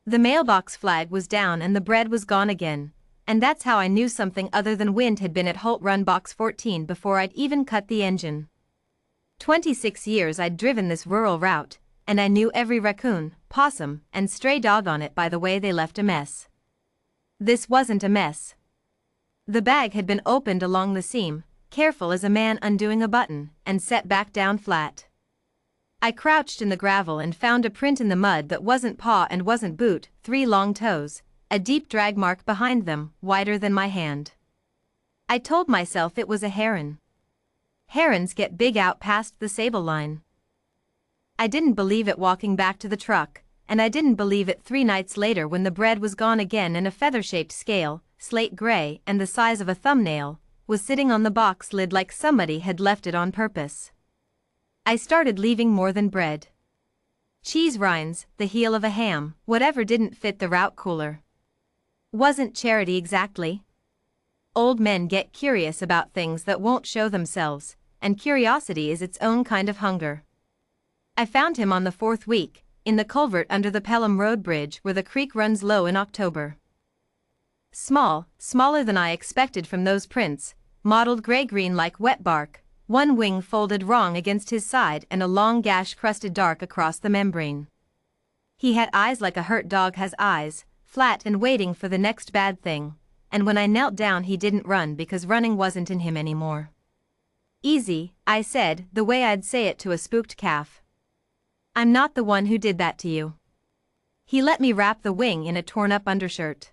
The mailbox flag was down and the bread was gone again, and that's how I knew something other than wind had been at Holt Run Box 14 before I'd even cut the engine. 26 years I'd driven this rural route, and I knew every raccoon, possum, and stray dog on it by the way they left a mess. This wasn't a mess. The bag had been opened along the seam, careful as a man undoing a button, and set back down flat. I crouched in the gravel and found a print in the mud that wasn't paw and wasn't boot, 3 long toes, a deep drag mark behind them, wider than my hand. I told myself it was a heron. Herons get big out past the sable line. I didn't believe it walking back to the truck, and I didn't believe it 3 nights later when the bread was gone again and a feather-shaped scale, slate gray and the size of a thumbnail, was sitting on the box lid like somebody had left it on purpose. I started leaving more than bread. Cheese rinds, the heel of a ham, whatever didn't fit the route cooler. Wasn't charity exactly. Old men get curious about things that won't show themselves, and curiosity is its own kind of hunger. I found him on the 4th week, in the culvert under the Pelham Road Bridge where the creek runs low in October. Smaller than I expected from those prints, mottled gray-green like wet bark, one wing folded wrong against his side and a long gash crusted dark across the membrane. He had eyes like a hurt dog has eyes, flat and waiting for the next bad thing, and when I knelt down he didn't run because running wasn't in him anymore. Easy, I said, the way I'd say it to a spooked calf. I'm not the one who did that to you. He let me wrap the wing in a torn-up undershirt.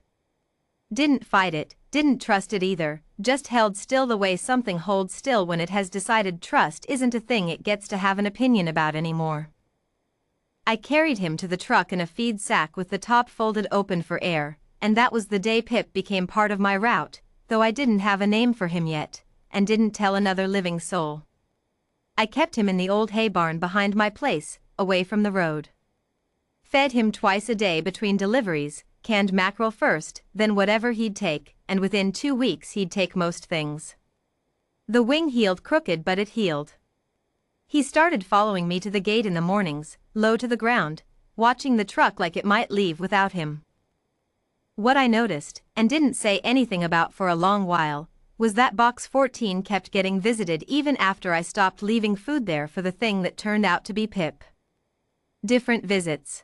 Didn't fight it, didn't trust it either, just held still the way something holds still when it has decided trust isn't a thing it gets to have an opinion about anymore. I carried him to the truck in a feed sack with the top folded open for air, and that was the day Pip became part of my route, though I didn't have a name for him yet, and didn't tell another living soul. I kept him in the old hay barn behind my place, away from the road. Fed him twice a day between deliveries, canned mackerel first, then whatever he'd take, and within 2 weeks he'd take most things. The wing healed crooked but it healed. He started following me to the gate in the mornings, low to the ground, watching the truck like it might leave without him. What I noticed, and didn't say anything about for a long while, was that box 14 kept getting visited even after I stopped leaving food there for the thing that turned out to be Pip. Different visits.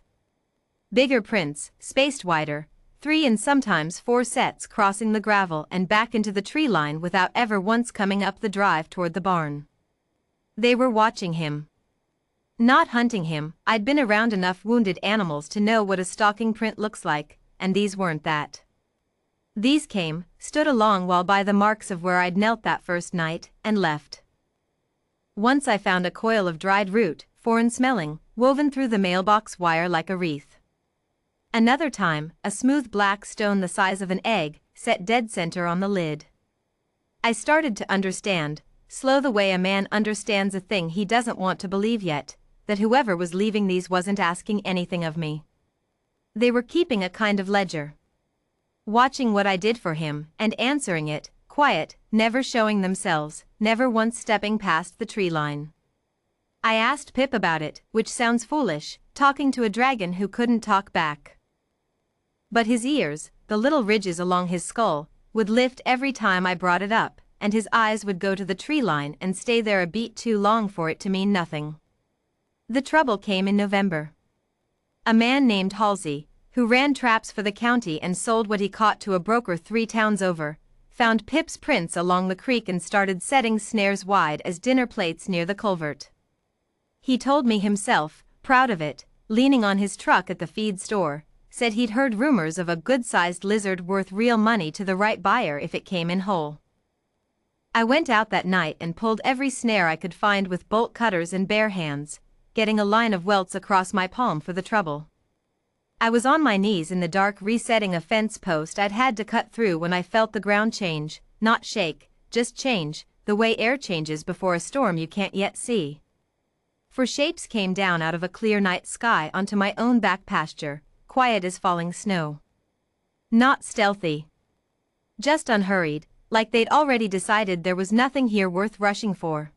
Bigger prints, spaced wider, 3 and sometimes 4 sets crossing the gravel and back into the tree line without ever once coming up the drive toward the barn. They were watching him. Not hunting him. I'd been around enough wounded animals to know what a stalking print looks like, and these weren't that. These came, stood a long while by the marks of where I'd knelt that first night, and left. Once I found a coil of dried root, foreign smelling, woven through the mailbox wire like a wreath. Another time, a smooth black stone the size of an egg, set dead center on the lid. I started to understand, slow the way a man understands a thing he doesn't want to believe yet, that whoever was leaving these wasn't asking anything of me. They were keeping a kind of ledger. Watching what I did for him, and answering it, quiet, never showing themselves, never once stepping past the tree line. I asked Pip about it, which sounds foolish, talking to a dragon who couldn't talk back. But his ears, the little ridges along his skull, would lift every time I brought it up, and his eyes would go to the tree line and stay there a beat too long for it to mean nothing. The trouble came in November. A man named Halsey, who ran traps for the county and sold what he caught to a broker 3 towns over, found Pip's prints along the creek and started setting snares wide as dinner plates near the culvert. He told me himself, proud of it, leaning on his truck at the feed store, said he'd heard rumors of a good-sized lizard worth real money to the right buyer if it came in whole. I went out that night and pulled every snare I could find with bolt cutters and bare hands, getting a line of welts across my palm for the trouble. I was on my knees in the dark resetting a fence post I'd had to cut through when I felt the ground change, not shake, just change, the way air changes before a storm you can't yet see. 4 shapes came down out of a clear night sky onto my own back pasture, quiet as falling snow. Not stealthy. Just unhurried, like they'd already decided there was nothing here worth rushing for.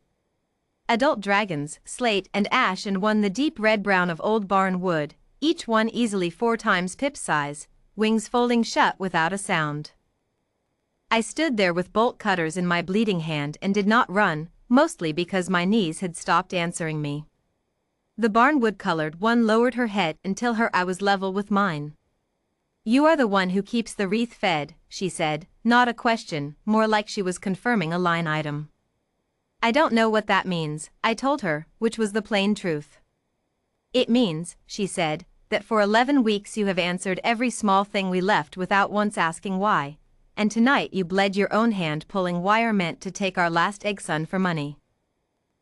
Adult dragons, slate and ash and one the deep red-brown of old barn wood, each one easily 4 times Pip's size, wings folding shut without a sound. I stood there with bolt cutters in my bleeding hand and did not run, mostly because my knees had stopped answering me. The barnwood-colored one lowered her head until her eye was level with mine. "You are the one who keeps the wreath fed," she said, not a question, more like she was confirming a line item. "I don't know what that means," I told her, which was the plain truth. "It means," she said, "that for 11 weeks you have answered every small thing we left without once asking why, and tonight you bled your own hand pulling wire meant to take our last egg son for money."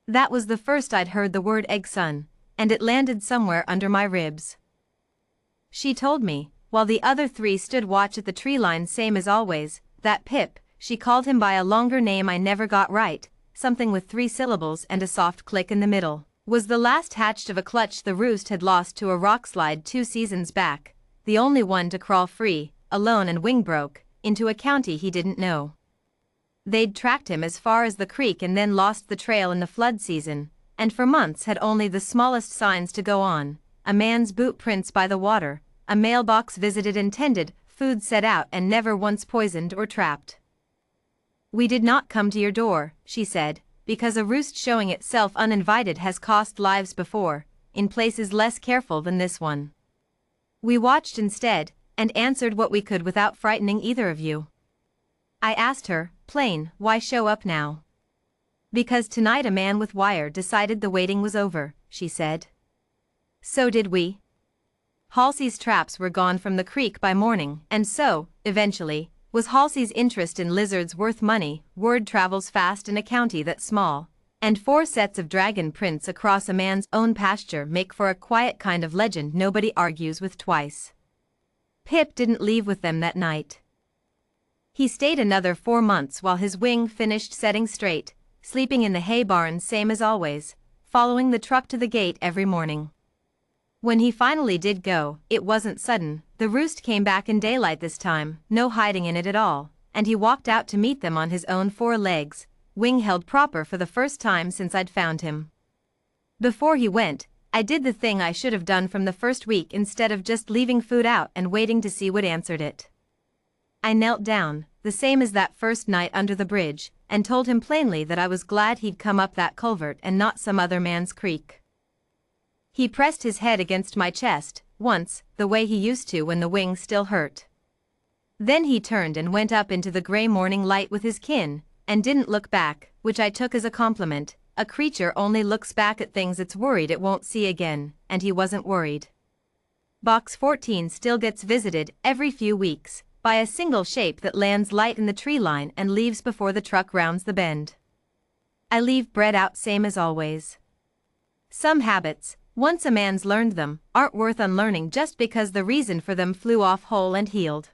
That was the first I'd heard the word egg son, and it landed somewhere under my ribs. She told me, while the other 3 stood watch at the tree line same as always, that Pip, she called him by a longer name I never got right, something with 3 syllables and a soft click in the middle, was the last hatched of a clutch the Roost had lost to a rockslide 2 seasons back, the only one to crawl free, alone and wing broke, into a county he didn't know. They'd tracked him as far as the creek and then lost the trail in the flood season, and for months had only the smallest signs to go on: a man's boot prints by the water, a mailbox visited and tended, food set out and never once poisoned or trapped. "We did not come to your door," she said, "because a roost showing itself uninvited has cost lives before, in places less careful than this one. We watched instead, and answered what we could without frightening either of you." I asked her, plain, why show up now? "Because tonight a man with wire decided the waiting was over," she said. "So did we." Halsey's traps were gone from the creek by morning, and so, eventually, was Halsey's interest in lizards worth money. Word travels fast in a county that small, and 4 sets of dragon prints across a man's own pasture make for a quiet kind of legend nobody argues with twice. Pip didn't leave with them that night. He stayed another 4 months while his wing finished setting straight, sleeping in the hay barn same as always, following the truck to the gate every morning. When he finally did go, it wasn't sudden. The roost came back in daylight this time, no hiding in it at all, and he walked out to meet them on his own 4 legs, wing held proper for the first time since I'd found him. Before he went, I did the thing I should have done from the first week instead of just leaving food out and waiting to see what answered it. I knelt down, the same as that first night under the bridge, and told him plainly that I was glad he'd come up that culvert and not some other man's creek. He pressed his head against my chest, once, the way he used to when the wing still hurt. Then he turned and went up into the gray morning light with his kin, and didn't look back, which I took as a compliment. A creature only looks back at things it's worried it won't see again, and he wasn't worried. Box 14 still gets visited every few weeks by a single shape that lands light in the tree line and leaves before the truck rounds the bend. I leave bread out same as always. Some habits, once a man's learned them, aren't worth unlearning just because the reason for them flew off whole and healed.